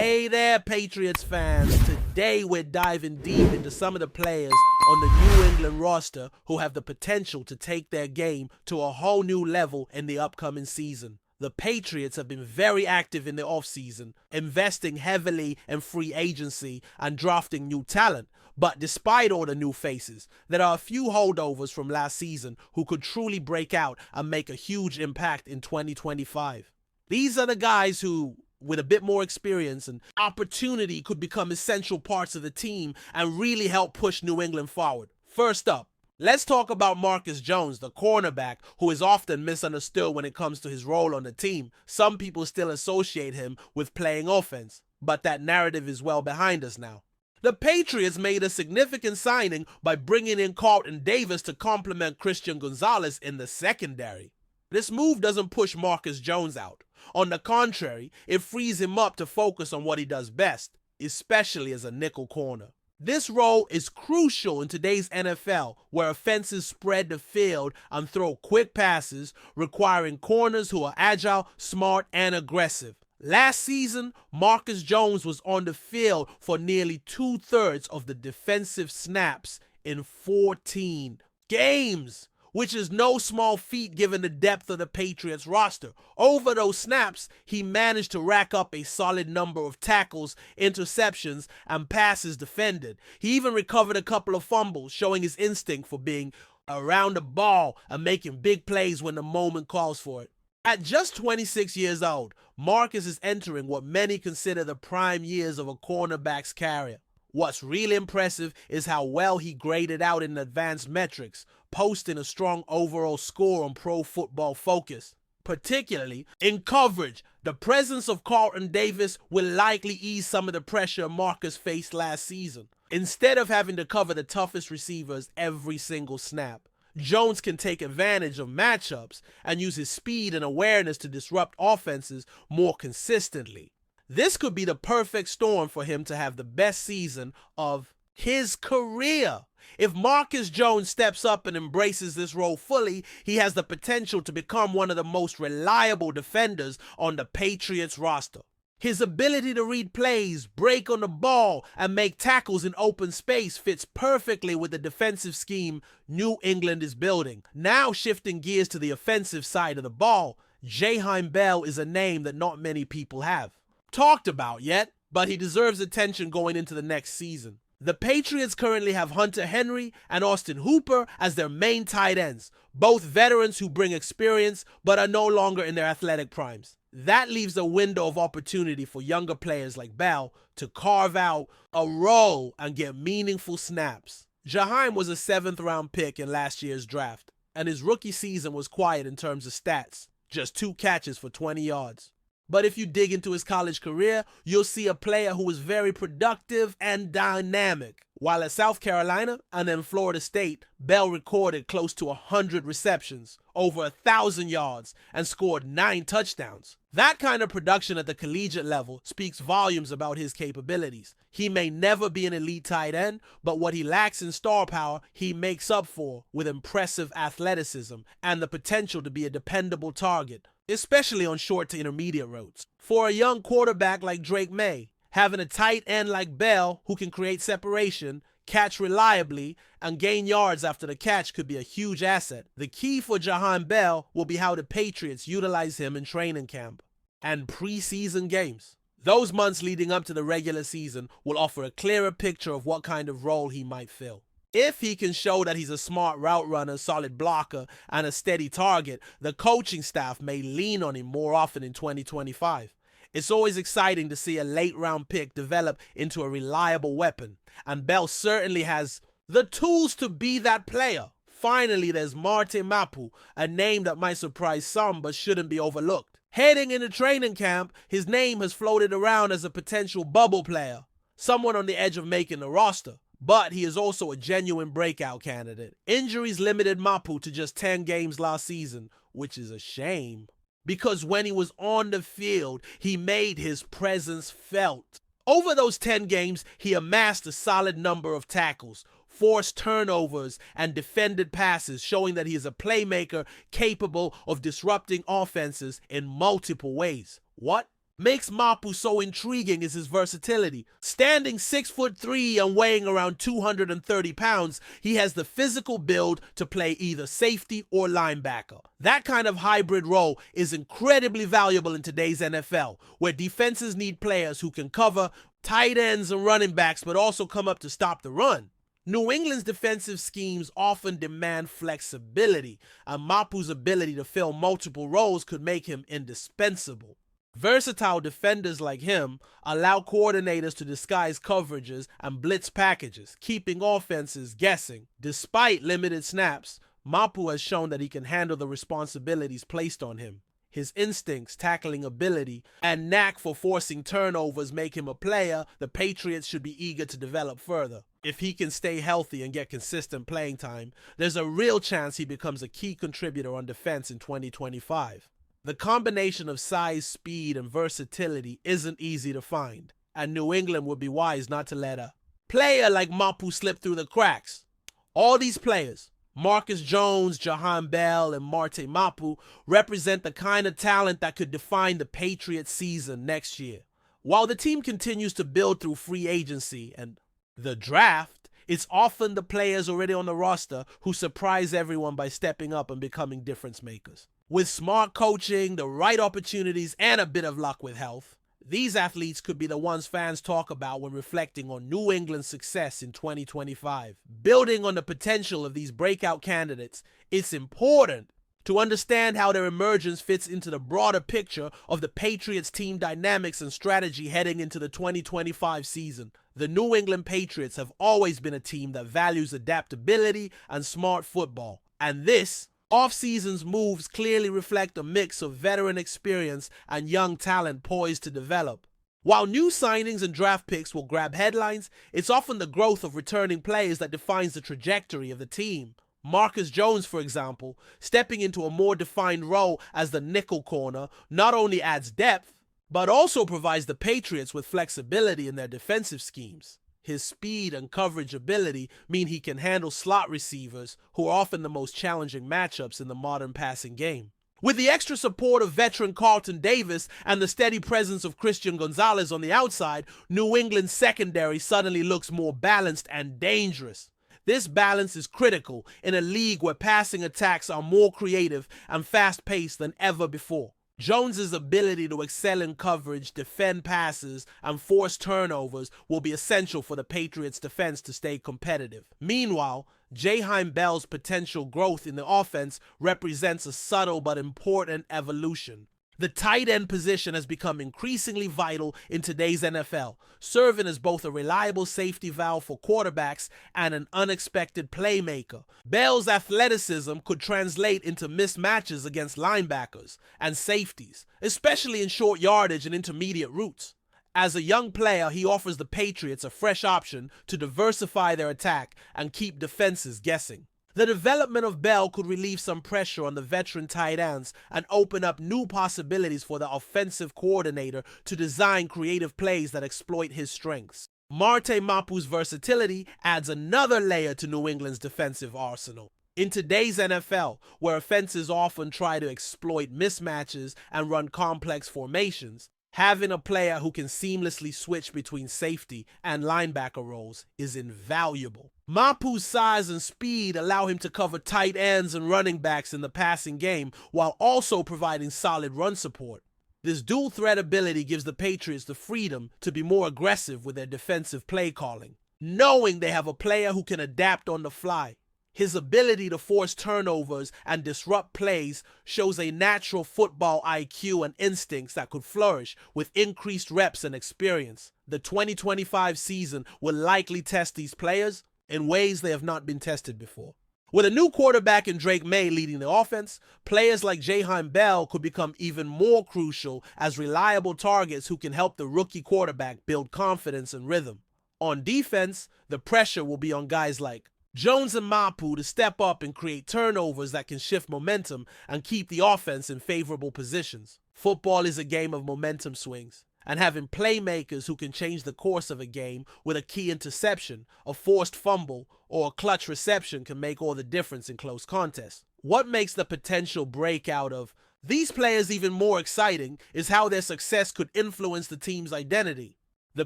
Hey there, Patriots fans. Today we're diving deep into some of the players on the New England roster who have the potential to take their game to a whole new level in the upcoming season. The Patriots have been very active in the offseason, investing heavily in free agency and drafting new talent. But despite all the new faces, there are a few holdovers from last season who could truly break out and make a huge impact in 2025. These are the guys who, with a bit more experience and opportunity, could become essential parts of the team and really help push New England forward. First up, let's talk about Marcus Jones, the cornerback, who is often misunderstood when it comes to his role on the team. Some people still associate him with playing offense, but that narrative is well behind us now. The Patriots made a significant signing by bringing in Carlton Davis to complement Christian Gonzalez in the secondary. This move doesn't push Marcus Jones out. On the contrary, it frees him up to focus on what he does best, especially as a nickel corner. This role is crucial in today's NFL, where offenses spread the field and throw quick passes, requiring corners who are agile, smart, and aggressive. Last season, Marcus Jones was on the field for nearly 2/3 of the defensive snaps in 14 games, which is no small feat given the depth of the Patriots roster. Over those snaps, he managed to rack up a solid number of tackles, interceptions, and passes defended. He even recovered a couple of fumbles, showing his instinct for being around the ball and making big plays when the moment calls for it. At just 26 years old, Marcus is entering what many consider the prime years of a cornerback's career. What's really impressive is how well he graded out in advanced metrics, posting a strong overall score on Pro Football Focus. Particularly in coverage, the presence of Carlton Davis will likely ease some of the pressure Marcus faced last season. Instead of having to cover the toughest receivers every single snap, Jones can take advantage of matchups and use his speed and awareness to disrupt offenses more consistently. This could be the perfect storm for him to have the best season of his career. If Marcus Jones steps up and embraces this role fully, he has the potential to become one of the most reliable defenders on the Patriots roster. His ability to read plays, break on the ball, and make tackles in open space fits perfectly with the defensive scheme New England is building. Now shifting gears to the offensive side of the ball, Jayheim Bell is a name that not many people have talked about yet, but he deserves attention going into the next season. The Patriots currently have Hunter Henry and Austin Hooper as their main tight ends, both veterans who bring experience but are no longer in their athletic primes. That leaves a window of opportunity for younger players like Bell to carve out a role and get meaningful snaps. Jayheim was a 7th-round pick in last year's draft, and his rookie season was quiet in terms of stats, just 2 catches for 20 yards. But if you dig into his college career, you'll see a player who was very productive and dynamic. While at South Carolina and then Florida State, Bell recorded close to 100 receptions, over 1,000 yards, and scored 9 touchdowns. That kind of production at the collegiate level speaks volumes about his capabilities. He may never be an elite tight end, but what he lacks in star power, he makes up for with impressive athleticism and the potential to be a dependable target, especially on short to intermediate routes. For a young quarterback like Drake May, having a tight end like Bell who can create separation, catch reliably, and gain yards after the catch could be a huge asset. The key for Jayheim Bell will be how the Patriots utilize him in training camp and preseason games. Those months leading up to the regular season will offer a clearer picture of what kind of role he might fill. If he can show that he's a smart route runner, solid blocker, and a steady target, the coaching staff may lean on him more often in 2025. It's always exciting to see a late-round pick develop into a reliable weapon, and Bell certainly has the tools to be that player. Finally, there's Marte Mapu, a name that might surprise some but shouldn't be overlooked. Heading into training camp, his name has floated around as a potential bubble player, someone on the edge of making the roster. But he is also a genuine breakout candidate. Injuries limited Mapu to just 10 games last season, which is a shame, because when he was on the field, he made his presence felt. Over those 10 games, he amassed a solid number of tackles, forced turnovers, and defended passes, showing that he is a playmaker capable of disrupting offenses in multiple ways. What? makes Mapu so intriguing is his versatility. Standing 6'3" and weighing around 230 pounds, he has the physical build to play either safety or linebacker. That kind of hybrid role is incredibly valuable in today's NFL, where defenses need players who can cover tight ends and running backs but also come up to stop the run. New England's defensive schemes often demand flexibility, and Mapu's ability to fill multiple roles could make him indispensable. Versatile defenders like him allow coordinators to disguise coverages and blitz packages, keeping offenses guessing. Despite limited snaps, Mapu has shown that he can handle the responsibilities placed on him. His instincts, tackling ability, and knack for forcing turnovers make him a player the Patriots should be eager to develop further. If he can stay healthy and get consistent playing time, there's a real chance he becomes a key contributor on defense in 2025. The combination of size, speed, and versatility isn't easy to find, and New England would be wise not to let a player like Mapu slip through the cracks. All these players, Marcus Jones, Jayheim Bell, and Marte Mapu, represent the kind of talent that could define the Patriots season next year. While the team continues to build through free agency and the draft, it's often the players already on the roster who surprise everyone by stepping up and becoming difference makers. With smart coaching, the right opportunities, and a bit of luck with health, these athletes could be the ones fans talk about when reflecting on New England's success in 2025. Building on the potential of these breakout candidates, it's important to understand how their emergence fits into the broader picture of the Patriots' team dynamics and strategy heading into the 2025 season. The New England Patriots have always been a team that values adaptability and smart football, and this off-season's moves clearly reflect a mix of veteran experience and young talent poised to develop. While new signings and draft picks will grab headlines, it's often the growth of returning players that defines the trajectory of the team. Marcus Jones, for example, stepping into a more defined role as the nickel corner, not only adds depth, but also provides the Patriots with flexibility in their defensive schemes. His speed and coverage ability mean he can handle slot receivers, who are often the most challenging matchups in the modern passing game. With the extra support of veteran Carlton Davis and the steady presence of Christian Gonzalez on the outside, New England's secondary suddenly looks more balanced and dangerous. This balance is critical in a league where passing attacks are more creative and fast-paced than ever before. Jones's ability to excel in coverage, defend passes, and force turnovers will be essential for the Patriots' defense to stay competitive. Meanwhile, Jayheim Bell's potential growth in the offense represents a subtle but important evolution. The tight end position has become increasingly vital in today's NFL, serving as both a reliable safety valve for quarterbacks and an unexpected playmaker. Bell's athleticism could translate into mismatches against linebackers and safeties, especially in short yardage and intermediate routes. As a young player, he offers the Patriots a fresh option to diversify their attack and keep defenses guessing. The development of Bell could relieve some pressure on the veteran tight ends and open up new possibilities for the offensive coordinator to design creative plays that exploit his strengths. Marte Mapu's versatility adds another layer to New England's defensive arsenal. In today's NFL, where offenses often try to exploit mismatches and run complex formations, having a player who can seamlessly switch between safety and linebacker roles is invaluable. Mapu's size and speed allow him to cover tight ends and running backs in the passing game while also providing solid run support. This dual threat ability gives the Patriots the freedom to be more aggressive with their defensive play calling, knowing they have a player who can adapt on the fly. His ability to force turnovers and disrupt plays shows a natural football IQ and instincts that could flourish with increased reps and experience. The 2025 season will likely test these players in ways they have not been tested before. With a new quarterback in Drake May leading the offense, players like Jayheim Bell could become even more crucial as reliable targets who can help the rookie quarterback build confidence and rhythm. On defense, the pressure will be on guys like Jones and Mapu to step up and create turnovers that can shift momentum and keep the offense in favorable positions. Football is a game of momentum swings, and having playmakers who can change the course of a game with a key interception, a forced fumble, or a clutch reception can make all the difference in close contests. What makes the potential breakout of These players, even more exciting, is how their success could influence the team's identity. The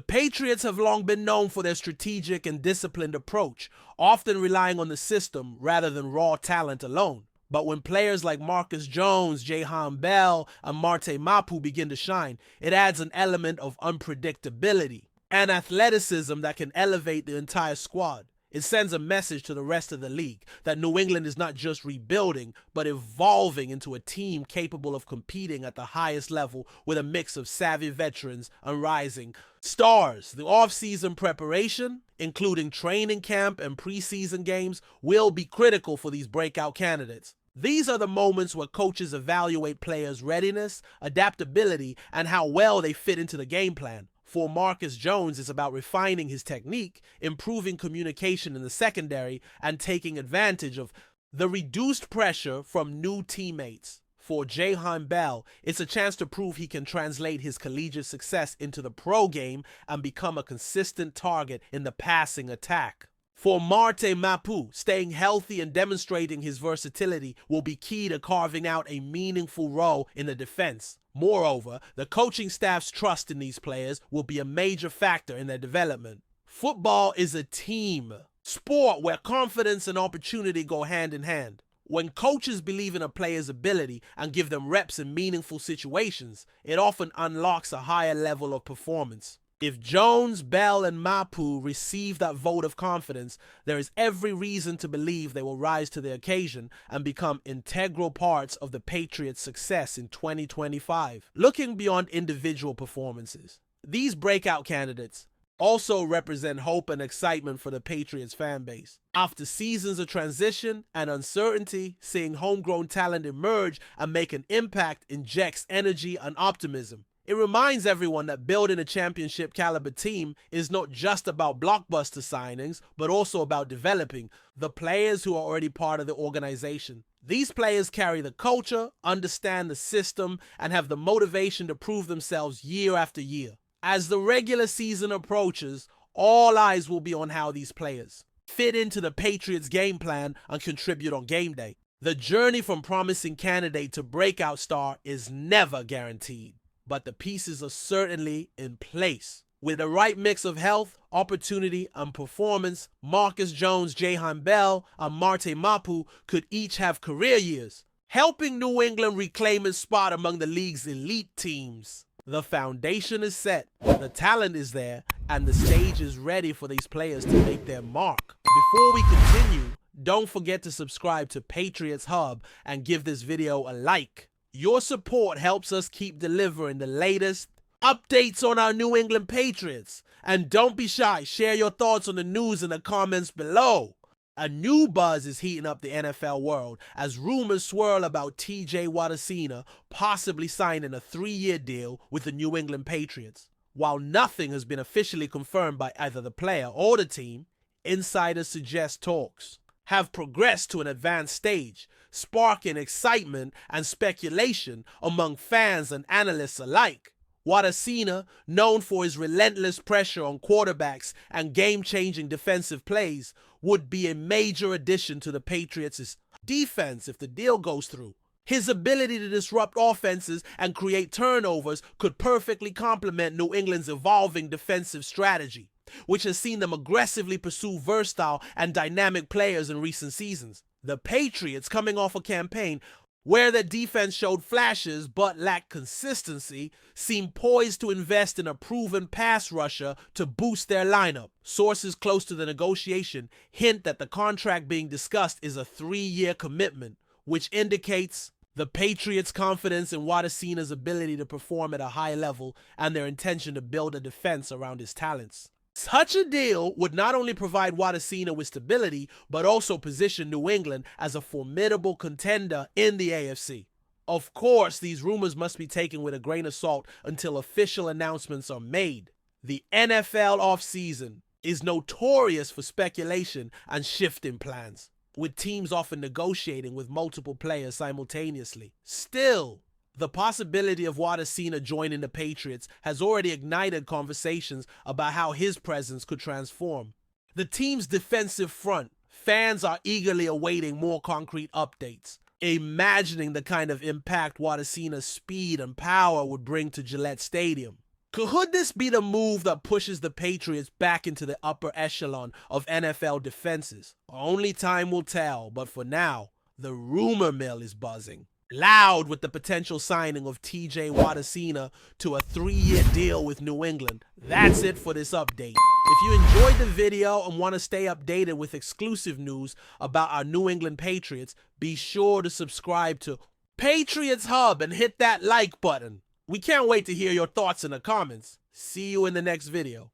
Patriots have long been known for their strategic and disciplined approach, often relying on the system rather than raw talent alone. But when players like Marcus Jones, Jayheim Bell, and Marte Mapu begin to shine, it adds an element of unpredictability and athleticism that can elevate the entire squad. It sends a message to the rest of the league that New England is not just rebuilding, but evolving into a team capable of competing at the highest level with a mix of savvy veterans and rising stars. The off-season preparation, including training camp and preseason games, will be critical for these breakout candidates. These are the moments where coaches evaluate players' readiness, adaptability, and how well they fit into the game plan. For Marcus Jones, it's about refining his technique, improving communication in the secondary, and taking advantage of the reduced pressure from new teammates. For Jayheim Bell, it's a chance to prove he can translate his collegiate success into the pro game and become a consistent target in the passing attack. For Marte Mapu, staying healthy and demonstrating his versatility will be key to carving out a meaningful role in the defense. Moreover, the coaching staff's trust in these players will be a major factor in their development. Football is a team sport where confidence and opportunity go hand in hand. When coaches believe in a player's ability and give them reps in meaningful situations, it often unlocks a higher level of performance. If Jones, Bell, and Mapu receive that vote of confidence, there is every reason to believe they will rise to the occasion and become integral parts of the Patriots' success in 2025. Looking beyond individual performances, these breakout candidates also represent hope and excitement for the Patriots fan base. After seasons of transition and uncertainty, seeing homegrown talent emerge and make an impact injects energy and optimism. It reminds everyone that building a championship caliber team is not just about blockbuster signings, but also about developing the players who are already part of the organization. These players carry the culture, understand the system, and have the motivation to prove themselves year after year. As the regular season approaches, all eyes will be on how these players fit into the Patriots' game plan and contribute on game day. The journey from promising candidate to breakout star is never guaranteed, but the pieces are certainly in place. With the right mix of health, opportunity, and performance, Marcus Jones, Jayheim Bell, and Marte Mapu could each have career years, helping New England reclaim its spot among the league's elite teams. The foundation is set, the talent is there, and the stage is ready for these players to make their mark. Before we continue, don't forget to subscribe to Patriots Hub and give this video a like. Your support helps us keep delivering the latest updates on our New England Patriots. And don't be shy, share your thoughts on the news in the comments below. A new buzz is heating up the NFL world as rumors swirl about TJ Wattasina possibly signing a 3-year deal with the New England Patriots. While nothing has been officially confirmed by either the player or the team, insiders suggest talks have progressed to an advanced stage, sparking excitement and speculation among fans and analysts alike. Wattasina, known for his relentless pressure on quarterbacks and game-changing defensive plays, would be a major addition to the Patriots' defense if the deal goes through. His ability to disrupt offenses and create turnovers could perfectly complement New England's evolving defensive strategy, which has seen them aggressively pursue versatile and dynamic players in recent seasons. The Patriots, coming off a campaign where their defense showed flashes but lacked consistency, seem poised to invest in a proven pass rusher to boost their lineup. Sources close to the negotiation hint that the contract being discussed is a 3-year commitment, which indicates the Patriots' confidence in Wattasina's ability to perform at a high level and their intention to build a defense around his talents. Such a deal would not only provide Wattasina with stability, but also position New England as a formidable contender in the AFC. Of course, these rumors must be taken with a grain of salt until official announcements are made. The NFL offseason is notorious for speculation and shifting plans, with teams often negotiating with multiple players simultaneously. Still, the possibility of Wattasina joining the Patriots has already ignited conversations about how his presence could transform the team's defensive front. Fans are eagerly awaiting more concrete updates. imagining the kind of impact Wadasina's speed and power would bring to Gillette Stadium. Could this be the move that pushes the Patriots back into the upper echelon of NFL defenses? Only time will tell, but for now, the rumor mill is buzzing loud with the potential signing of TJ Wadasina to a 3-year deal with New England. That's it for this update. If you enjoyed the video and want to stay updated with exclusive news about our New England Patriots, be sure to subscribe to Patriots Hub and hit that like button. We can't wait to hear your thoughts in the comments. See you in the next video.